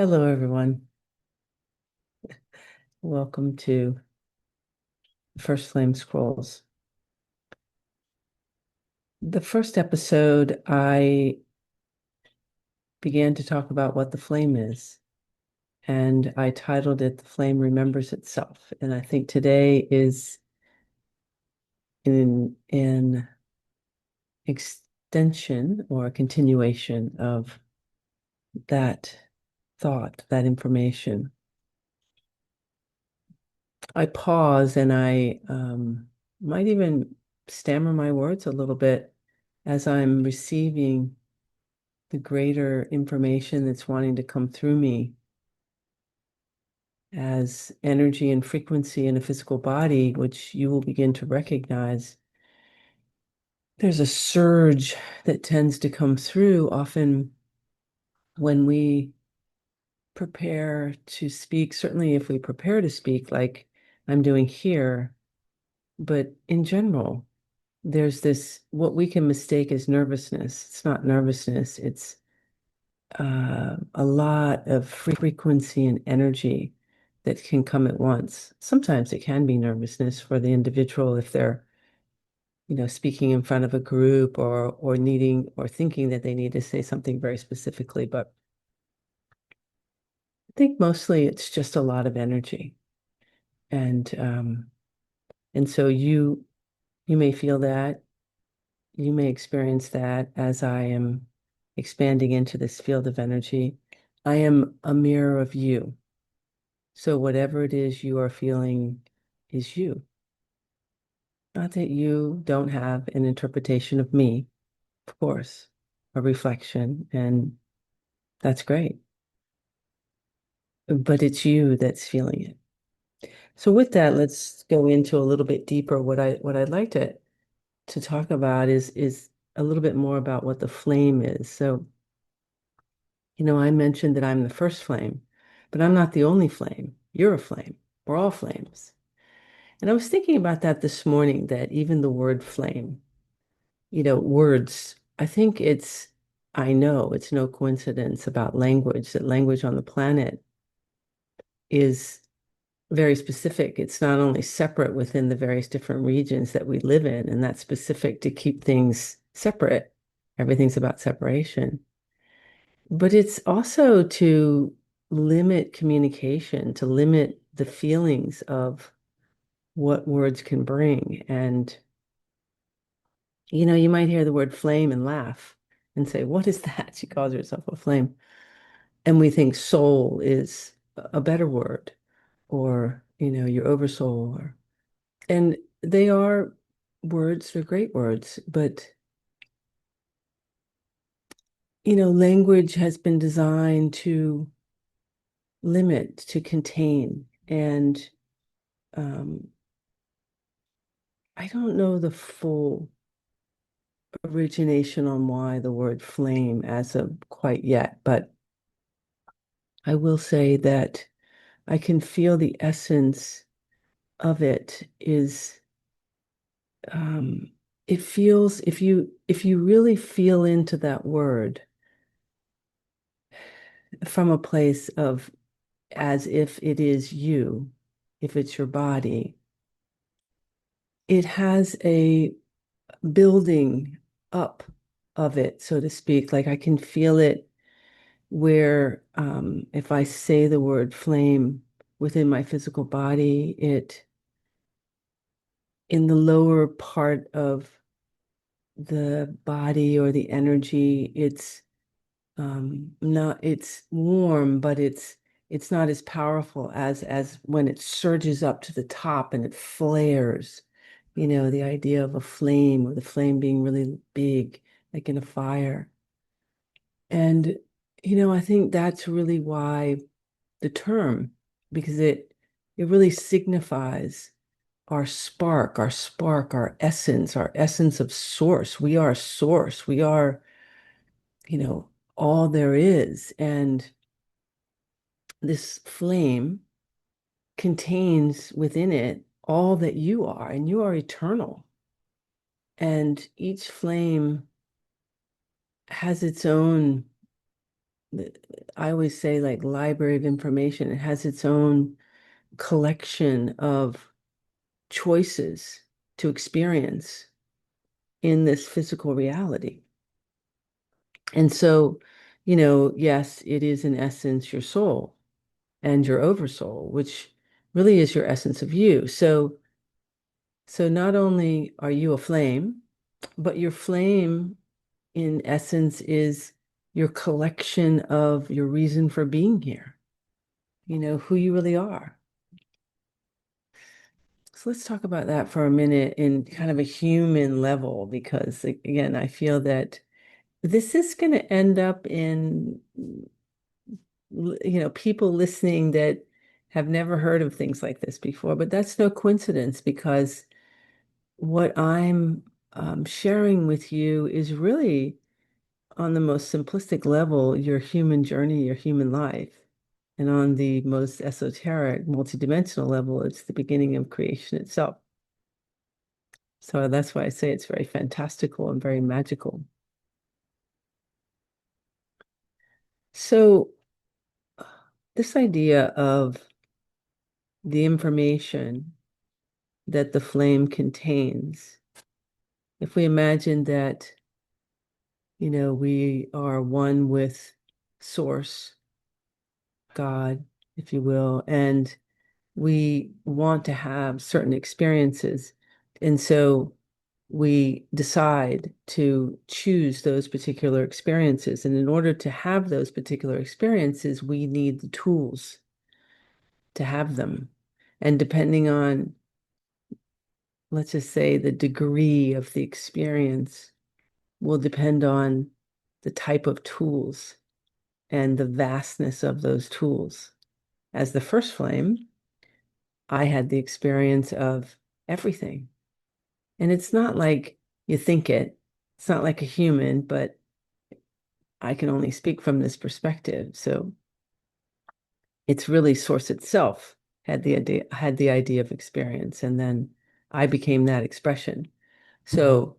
Hello, everyone. Welcome to First Flame Scrolls. The first episode, I began to talk about what the flame is, and I titled it The Flame Remembers Itself. And I think today is in extension or a continuation of that thought, that information. I pause and I might even stammer my words a little bit as I'm receiving the greater information that's wanting to come through me as energy and frequency in a physical body, which you will begin to recognize. There's a surge that tends to come through often when we prepare to speak, certainly if we prepare to speak, like I'm doing here, but in general, there's this what we can mistake as nervousness. It's not nervousness, it's a lot of frequency and energy that can come at once. Sometimes it can be nervousness for the individual if they're, speaking in front of a group or needing or thinking that they need to say something very specifically. But I think mostly it's just a lot of energy. And so you may feel that, you may experience that as I am expanding into this field of energy. I am a mirror of you. So whatever it is you are feeling is you. Not that you don't have an interpretation of me, of course, a reflection, and that's great. But it's you that's feeling it. So with that, let's go into a little bit deeper. What I'd like to talk about is a little bit more about what the flame is. So, I mentioned that I'm the first flame, but I'm not the only flame. You're a flame. We're all flames. And I was thinking about that this morning, that even the word flame, words, I know it's no coincidence about language, that language on the planet is very specific. It's not only separate within the various different regions that we live in, and that's specific to keep things separate. Everything's about separation. But it's also to limit communication, to limit the feelings of what words can bring. And you might hear the word flame and laugh and say, "What is that?" She calls herself a flame. And we think soul is a better word, or, your oversoul. And they are words, they're great words, but, language has been designed to limit, to contain. And um, I don't know the full origination on why the word flame as of quite yet, but I will say that I can feel the essence of it is um, it feels if you really feel into that word from a place of as if it is you, if it's your body, it has a building up of it, so to speak. Like I can feel it where if I say the word flame within my physical body, it in the lower part of the body or the energy, it's warm, but it's not as powerful as when it surges up to the top and it flares. The idea of a flame, or the flame being really big, like in a fire. And I think that's really why the term, because it really signifies our essence of source. We are source. We are, you know, all there is. And this flame contains within it all that you are, and you are eternal. And each flame has its own I always say like library of information. It has its own collection of choices to experience in this physical reality. And so, yes, it is in essence your soul and your oversoul, which really is your essence of you. So not only are you a flame, but your flame in essence is your collection of your reason for being here, who you really are. So let's talk about that for a minute in kind of a human level, because again, I feel that this is going to end up in, people listening that have never heard of things like this before, but that's no coincidence because what I'm sharing with you is really on the most simplistic level, your human journey, your human life. And on the most esoteric, multidimensional level, it's the beginning of creation itself. So that's why I say it's very fantastical and very magical. So this idea of the information that the flame contains, if we imagine that, we are one with Source, God, if you will, and we want to have certain experiences. And so we decide to choose those particular experiences. And in order to have those particular experiences, we need the tools to have them. And depending on, let's just say, the degree of the experience will depend on the type of tools and the vastness of those tools. As the first flame, I had the experience of everything. And it's not like you think it. It's not like a human, but I can only speak from this perspective. So it's really Source itself had the idea of experience, and then I became that expression. So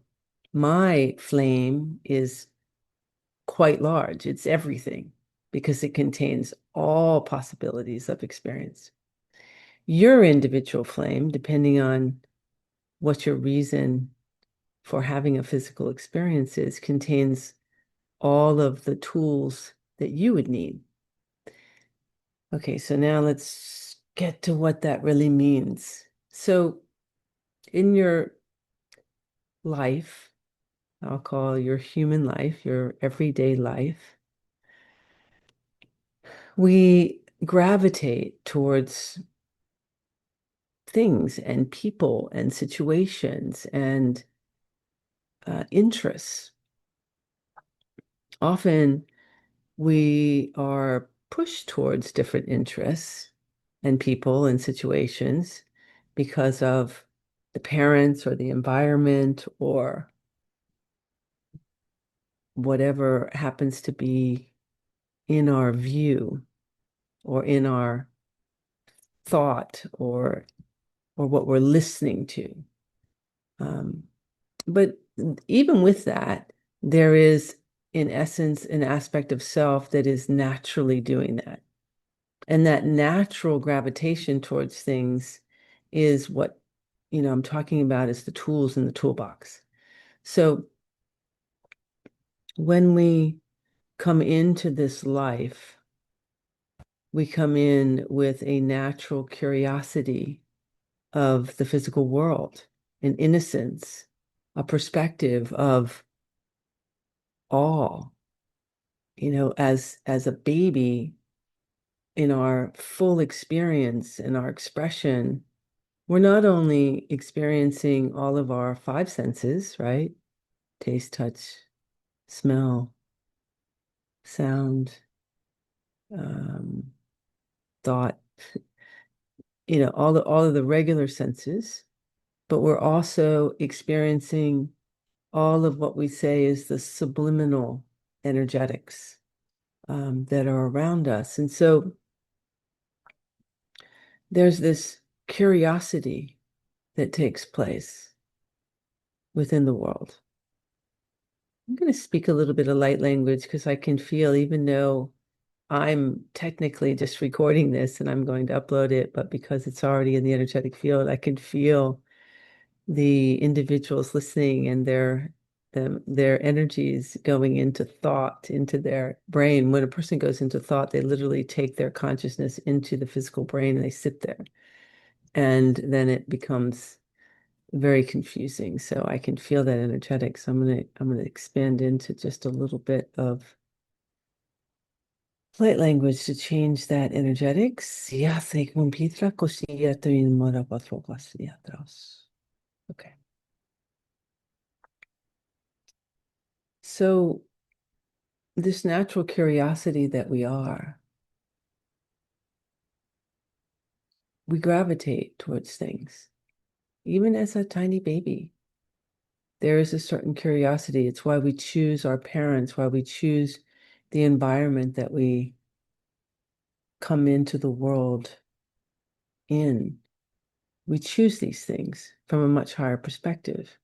my flame is quite large. It's everything because it contains all possibilities of experience. Your individual flame, depending on what your reason for having a physical experience is, contains all of the tools that you would need. Okay, so now let's get to what that really means. So in your life, I'll call your human life, your everyday life, we gravitate towards things and people and situations and interests. Often we are pushed towards different interests and people and situations because of the parents or the environment or whatever happens to be in our view or in our thought or what we're listening to. Um, but even with that, there is, in essence, an aspect of self that is naturally doing that. And that natural gravitation towards things is what, I'm talking about is the tools in the toolbox. So when we come into this life, we come in with a natural curiosity of the physical world, an innocence, a perspective of awe. As a baby in our full experience and our expression, we're not only experiencing all of our five senses, right? Taste, touch, smell, sound, um, thought, all of the regular senses, but we're also experiencing all of what we say is the subliminal energetics that are around us. And so there's this curiosity that takes place within the world. I'm going to speak a little bit of light language because I can feel, even though I'm technically just recording this and I'm going to upload it, but because it's already in the energetic field, I can feel the individuals listening and their energies going into thought, into their brain. When a person goes into thought, they literally take their consciousness into the physical brain and they sit there. And then it becomes very confusing. So I can feel that energetic. So I'm gonna expand into just a little bit of light language to change that energetics. Okay. So this natural curiosity that we gravitate towards things. Even as a tiny baby, there is a certain curiosity. It's why we choose our parents, why we choose the environment that we come into the world in. We choose these things from a much higher perspective.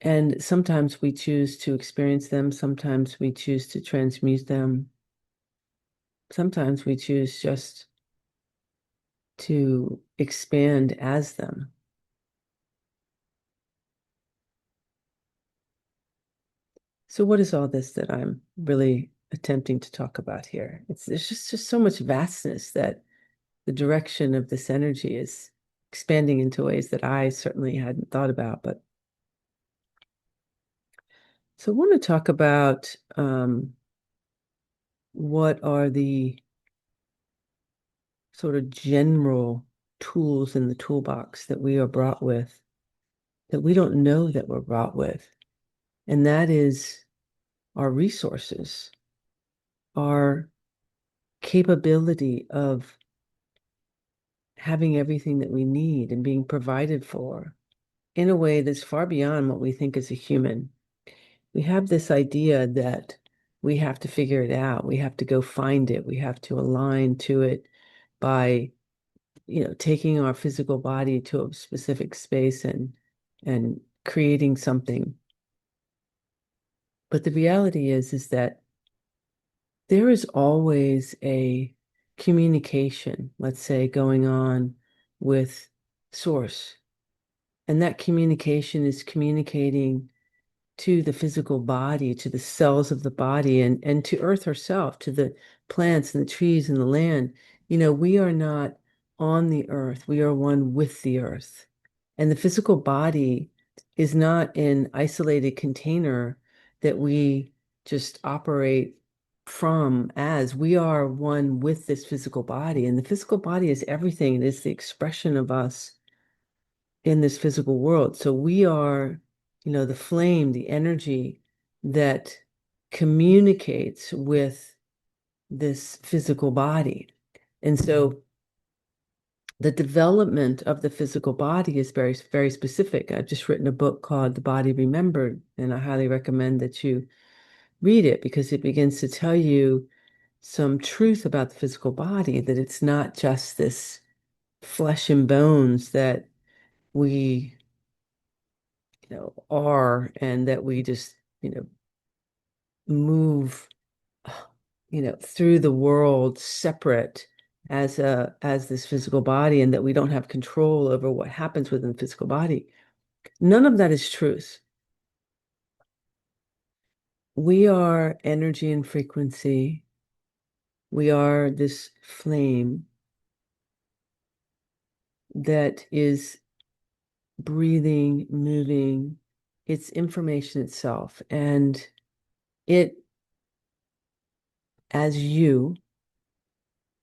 And sometimes we choose to experience them, sometimes we choose to transmute them, sometimes we choose just to expand as them. So what is all this that I'm really attempting to talk about here? There's just so much vastness that the direction of this energy is expanding into ways that I certainly hadn't thought about. But so I want to talk about what are the sort of general tools in the toolbox that we are brought with that we don't know that we're brought with. And that is our resources, our capability of having everything that we need and being provided for in a way that's far beyond what we think as a human. We have this idea that we have to figure it out. We have to go find it. We have to align to it by, taking our physical body to a specific space and creating something. But the reality is that there is always a communication, let's say, going on with source. And that communication is communicating to the physical body, to the cells of the body, and to Earth herself, to the plants and the trees and the land. We are not on the Earth, we are one with the Earth. And the physical body is not an isolated container that we just operate from as we are one with this physical body. And the physical body is everything, it is the expression of us in this physical world. So we are, the flame, the energy that communicates with this physical body. And so the development of the physical body is very, very specific. I've just written a book called The Body Remembered, and I highly recommend that you read it because it begins to tell you some truth about the physical body, that it's not just this flesh and bones that we are, and that we just, move, through the world separate as this physical body, and that we don't have control over what happens within the physical body. None of that is truth. We are energy and frequency. We are this flame that is breathing, moving. It's information itself. And it, as you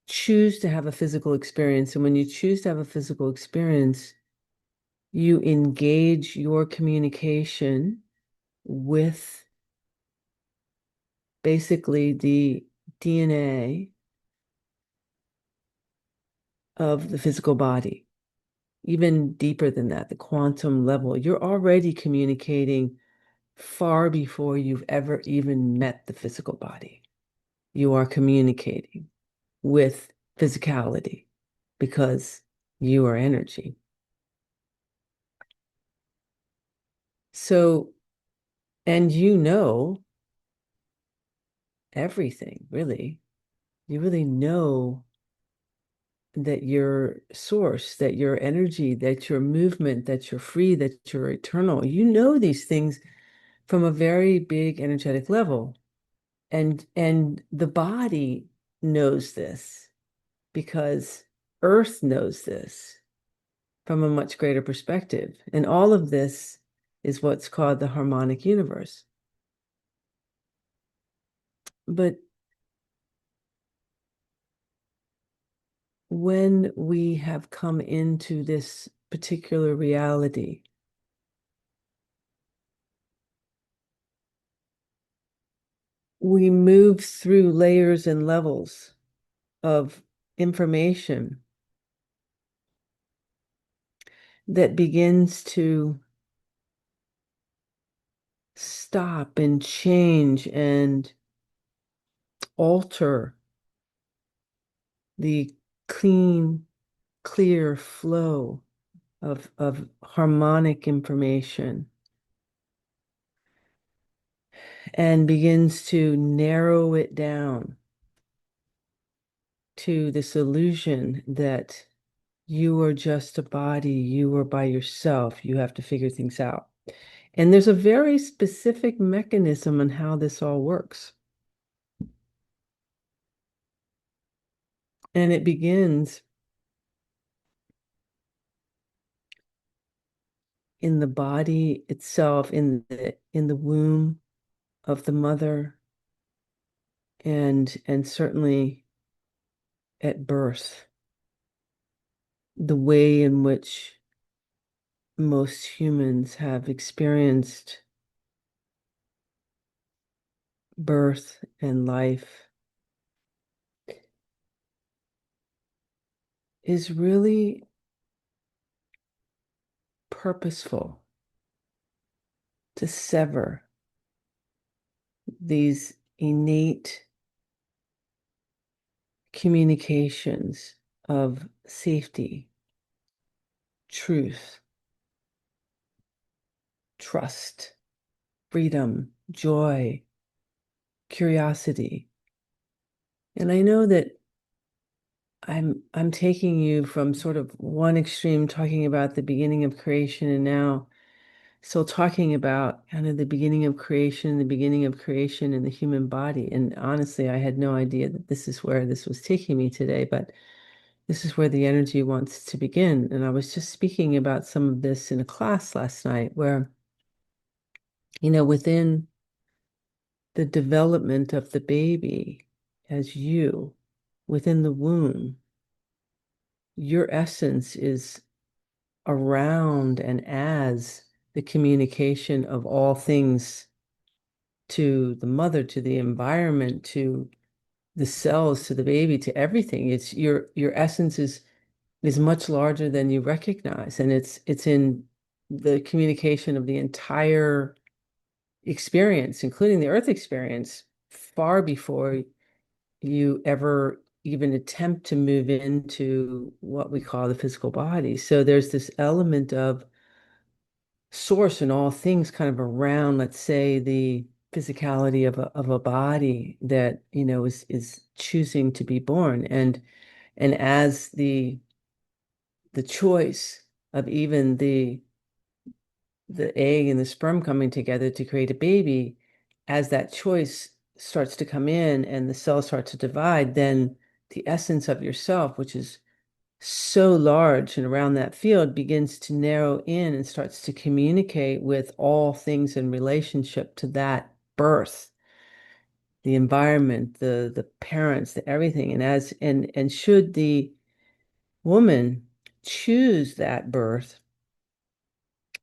choose to have a physical experience, and when you choose to have a physical experience, you engage your communication with basically the DNA of the physical body. Even deeper than that, the quantum level, you're already communicating far before you've ever even met the physical body. You are communicating with physicality because you are energy. So, and everything, really. You really know that you're source, that your energy, that your movement, that you're free, that you're eternal. You know these things from a very big energetic level. And the body knows this because Earth knows this from a much greater perspective. And all of this is what's called the harmonic universe. But when we have come into this particular reality, we move through layers and levels of information that begins to stop and change and alter the clean, clear flow of harmonic information and begins to narrow it down to this illusion that you are just a body, you are by yourself, you have to figure things out. And there's a very specific mechanism on how this all works. And it begins in the body itself, in the womb of the mother, and certainly at birth, the way in which most humans have experienced birth and life is really purposeful to sever these innate communications of safety, truth, trust, freedom, joy, curiosity. And I know that I'm taking you from sort of one extreme, talking about the beginning of creation, and now still talking about kind of the beginning of creation, the beginning of creation in the human body. And honestly, I had no idea that this is where this was taking me today, but this is where the energy wants to begin. And I was just speaking about some of this in a class last night where, within the development of the baby as you, within the womb, your essence is around and as the communication of all things to the mother, to the environment, to the cells, to the baby, to everything. It's your essence is much larger than you recognize, and it's in the communication of the entire experience, including the earth experience, far before you ever even attempt to move into what we call the physical body. So there's this element of source in all things kind of around, let's say, the physicality of a body that, is choosing to be born. And as the choice of even the egg and the sperm coming together to create a baby, as that choice starts to come in and the cells start to divide, then the essence of yourself, which is so large and around that field, begins to narrow in and starts to communicate with all things in relationship to that birth, the environment, the parents, the everything. And should the woman choose that birth,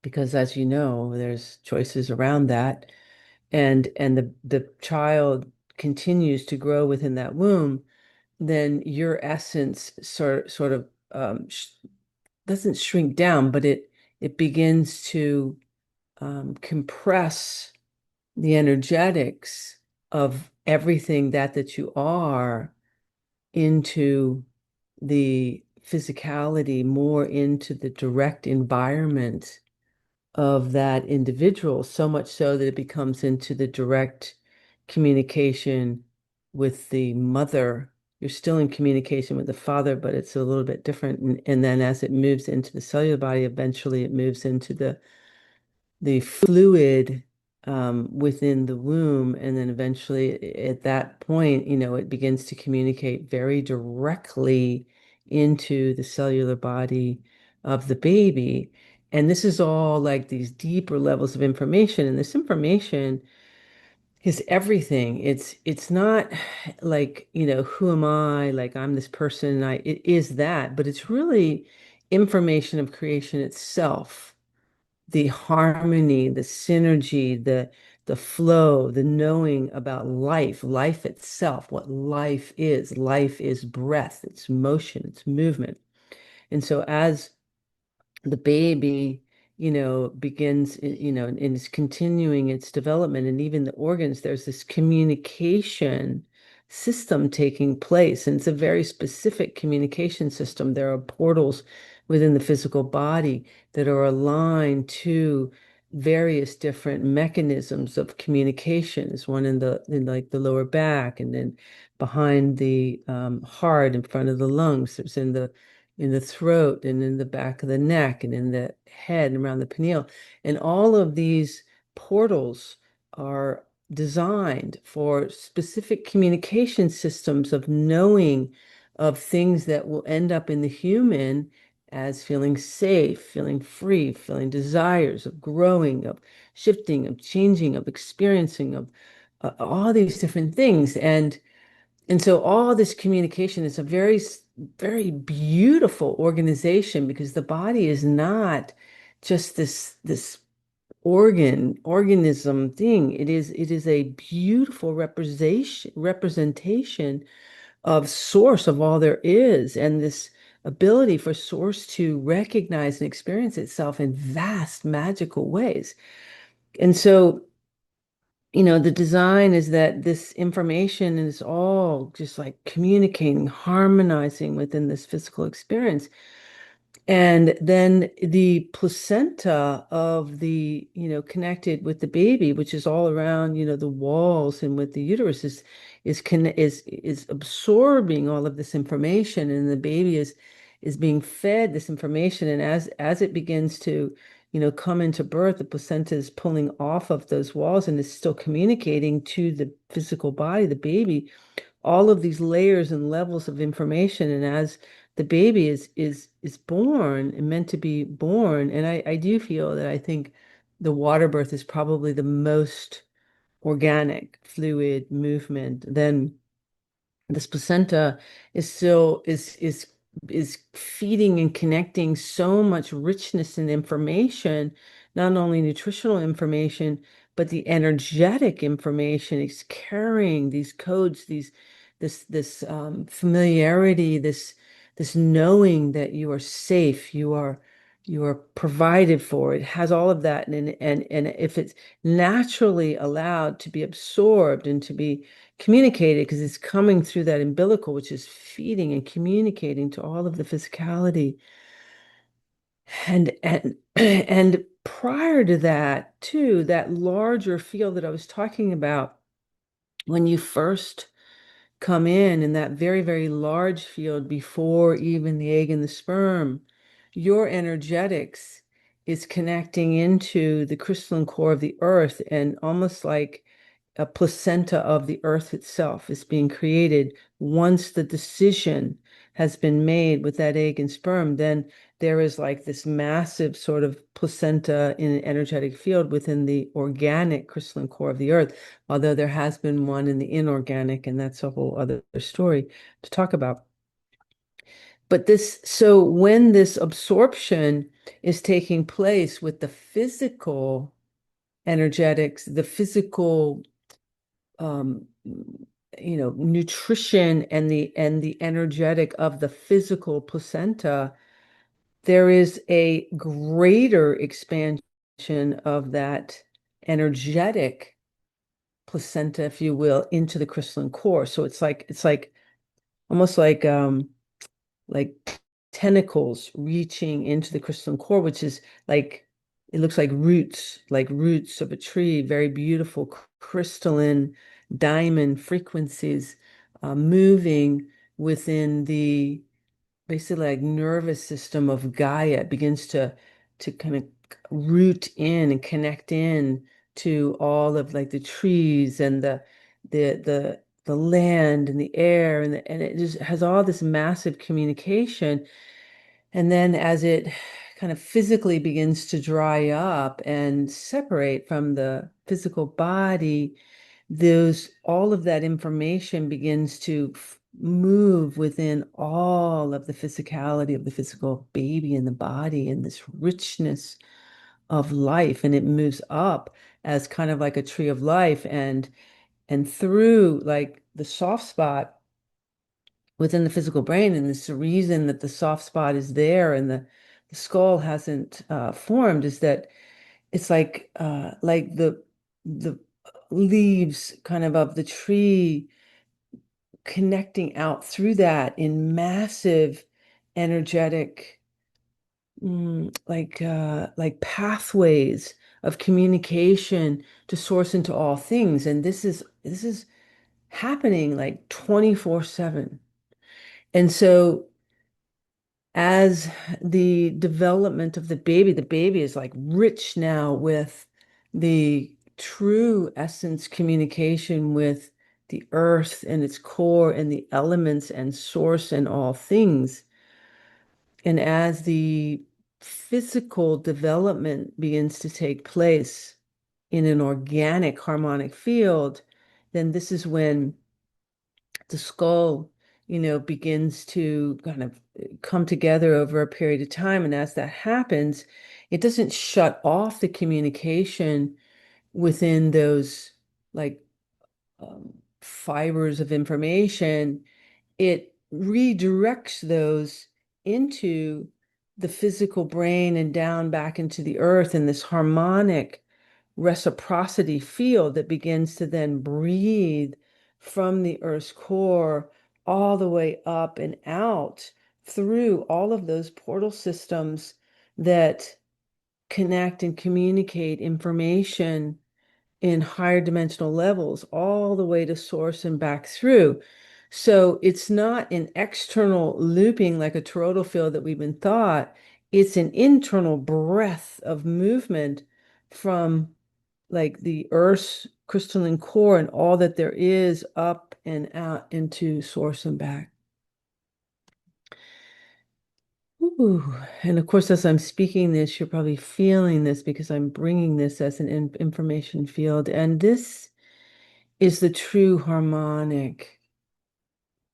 because as you know, there's choices around that, and the child continues to grow within that womb, then your essence sort of doesn't shrink down, but it begins to compress the energetics of everything that you are into the physicality, more into the direct environment of that individual, so much so that it becomes into the direct communication with the mother. You're still in communication with the father, but it's a little bit different. And then as it moves into the cellular body, eventually it moves into the fluid within the womb. And then eventually at that point, it begins to communicate very directly into the cellular body of the baby. And this is all like these deeper levels of information. And this information is everything. It's not like, who am I? Like I'm this person. It is that, but it's really information of creation itself, the harmony, the synergy, the flow, the knowing about life, life itself, what life is. Life is breath, it's motion, it's movement. And so as the baby, begins, and is continuing its development, and even the organs, there's this communication system taking place. And it's a very specific communication system. There are portals within the physical body that are aligned to various different mechanisms of communication. There's one in like the lower back, and then behind the heart, in front of the lungs. There's in the throat and in the back of the neck and in the head and around the pineal. And all of these portals are designed for specific communication systems of knowing of things that will end up in the human as feeling safe, feeling free, feeling desires of growing, of shifting, of changing, of experiencing, of all these different things. And so all this communication is a very beautiful organization, because the body is not just this organism thing. It is a beautiful representation of source of all there is, and this ability for source to recognize and experience itself in vast magical ways. And so the design is that this information is all just like communicating, harmonizing within this physical experience. And then the placenta of connected with the baby, which is all around, the walls and with the uterus, is absorbing all of this information, and the baby is being fed this information. And as it begins to, come into birth, the placenta is pulling off of those walls and is still communicating to the physical body, the baby, all of these layers and levels of information. And as the baby is born and meant to be born, and I do feel that I think the water birth is probably the most organic fluid movement. Then this placenta is feeding and connecting so much richness and information, not only nutritional information, but the energetic information. It's carrying these codes, this familiarity, this knowing that you are safe, you are provided for. It has all of that, and if it's naturally allowed to be absorbed and to be communicated, because it's coming through that umbilical, which is feeding and communicating to all of the physicality. And and prior to that, too, that larger field that I was talking about, when you first come in that very, very large field before even the egg and the sperm, your energetics is connecting into the crystalline core of the earth, and almost like a placenta of the earth itself is being created. Once the decision has been made with that egg and sperm, then there is like this massive sort of placenta in an energetic field within the organic crystalline core of the earth, although there has been one in the inorganic, and that's a whole other story to talk about. But so when this absorption is taking place with the physical energetics, the physical um, nutrition and the energetic of the physical placenta, there is a greater expansion of that energetic placenta, if you will, into the crystalline core. So it's like almost like tentacles reaching into the crystalline core, which is like, it looks like roots of a tree, very beautiful crystalline diamond frequencies moving within the basically like nervous system of Gaia. It begins to kind of root in and connect in to all of like the trees and the land and the air and it just has all this massive communication. And then as it kind of physically begins to dry up and separate from the physical body, those all of that information begins to move within all of the physicality of the physical baby in the body and this richness of life. And it moves up as kind of like a tree of life and through like the soft spot within the physical brain. And it's the reason that the soft spot is there and the skull hasn't formed is that it's like the leaves kind of the tree connecting out through that in massive energetic like pathways of communication to source into all things. And this is happening like 24/7. And so as the development of the baby is like rich now with the true essence communication with the earth and its core and the elements and source and all things. And as the physical development begins to take place in an organic harmonic field, then this is when the skull, begins to kind of come together over a period of time. And as that happens, it doesn't shut off the communication within those like fibers of information. It redirects those into the physical brain and down back into the earth in this harmonic reciprocity field that begins to then breathe from the Earth's core all the way up and out through all of those portal systems that connect and communicate information in higher dimensional levels, all the way to source and back through. So it's not an external looping like a toroidal field that we've been taught. It's an internal breath of movement from like the Earth's crystalline core and all that there is up and out into source and back. Ooh. And of course, as I'm speaking this, you're probably feeling this because I'm bringing this as an information field. And this is the true harmonic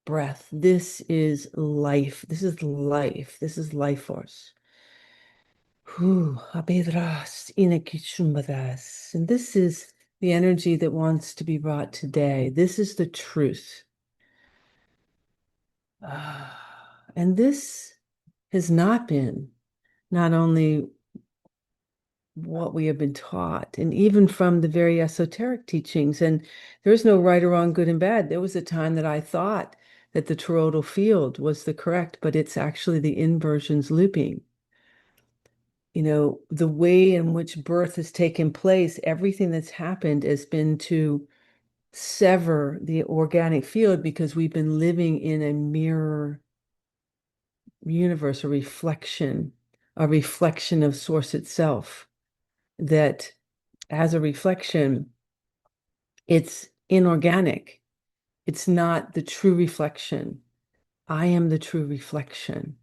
breath. This is life. This is life. This is life force. Abedras inakishumbadas. And this is the energy that wants to be brought today. This is the truth. And this has not been not only what we have been taught, and even from the very esoteric teachings. And there's no right or wrong, good and bad. There was a time that I thought that the toroidal field was the correct, but it's actually the inversions looping. The way in which birth has taken place, everything that's happened has been to sever the organic field because we've been living in a mirror universe, a reflection of source itself, that as a reflection, it's inorganic. It's not the true reflection. I am the true reflection.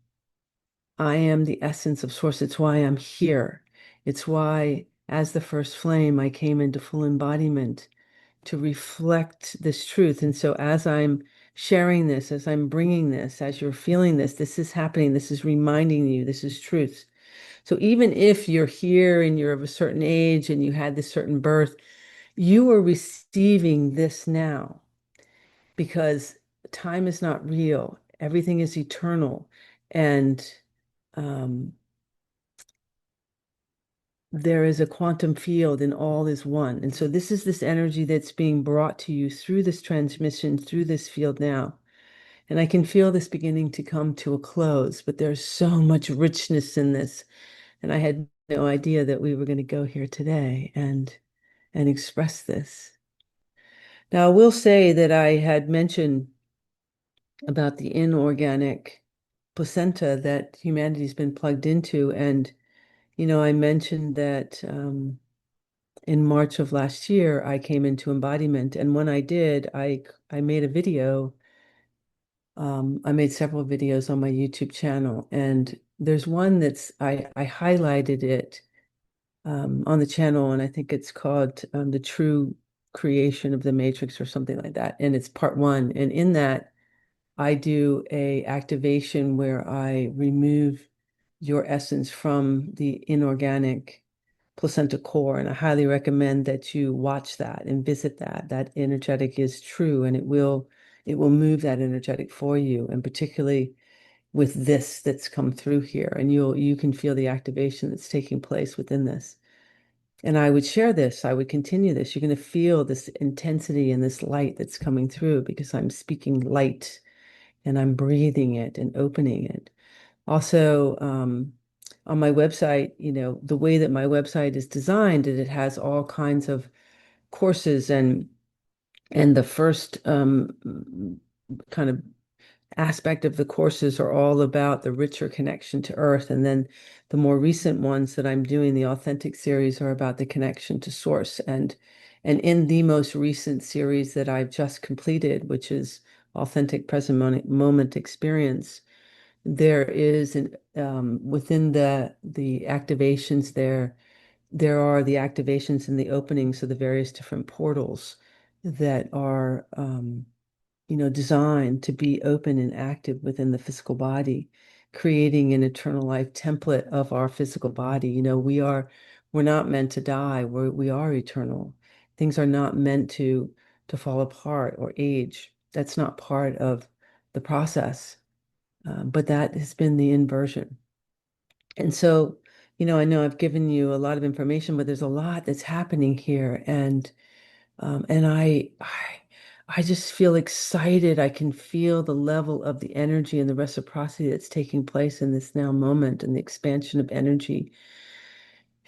I am the essence of source. It's why I'm here. It's why, as the first flame, I came into full embodiment to reflect this truth. And so, as I'm sharing this, as I'm bringing this, as you're feeling this is happening. This is reminding you, this is truth. So, even if you're here and you're of a certain age and you had this certain birth, you are receiving this now because time is not real. Everything is eternal. And um, there is a quantum field and all is one. And so this is this energy that's being brought to you through this transmission, through this field now. And I can feel this beginning to come to a close, but there's so much richness in this. And I had no idea that we were going to go here today and express this. Now, I will say that I had mentioned about the inorganic placenta that humanity's been plugged into. And, I mentioned that in March of last year, I came into embodiment. And when I did, I made a video. I made several videos on my YouTube channel. And there's one I highlighted it on the channel, and I think it's called The True Creation of the Matrix or something like that. And it's part one. And in that, I do a activation where I remove your essence from the inorganic placenta core. And I highly recommend that you watch that and visit that. That energetic is true, and it will move that energetic for you, and particularly with this that's come through here. And you can feel the activation that's taking place within this. And I would share this, I would continue this. You're going to feel this intensity and this light that's coming through because I'm speaking light and I'm breathing it and opening it. Also, on my website, the way that my website is designed, is it has all kinds of courses, and the first kind of aspect of the courses are all about the richer connection to Earth. And then the more recent ones that I'm doing, the authentic series, are about the connection to Source. And in the most recent series that I've just completed, which is Authentic Present Moment Experience, there is within the activations there are the activations in the openings of the various different portals that are designed to be open and active within the physical body, creating an eternal life template of our physical body. We're not meant to die. We are eternal. Things are not meant to fall apart or age. That's not part of the process. But that has been the inversion. And so, I know I've given you a lot of information, but there's a lot that's happening here. And I just feel excited. I can feel the level of the energy and the reciprocity that's taking place in this now moment, and the expansion of energy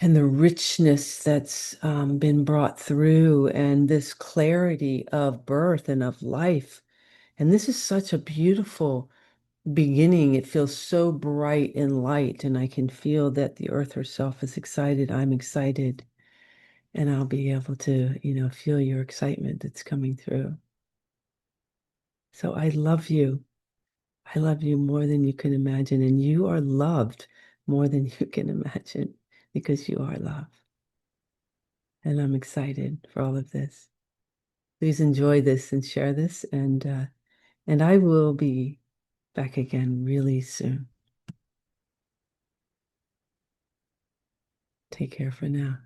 and the richness that's been brought through, and this clarity of birth and of life. And this is such a beautiful beginning. It feels so bright and light, and I can feel that the earth herself is excited. I'm excited, and I'll be able to, feel your excitement that's coming through. So I love you. I love you more than you can imagine, and you are loved more than you can imagine because you are love. And I'm excited for all of this. Please enjoy this and share this, and I will be back again really soon. Take care for now.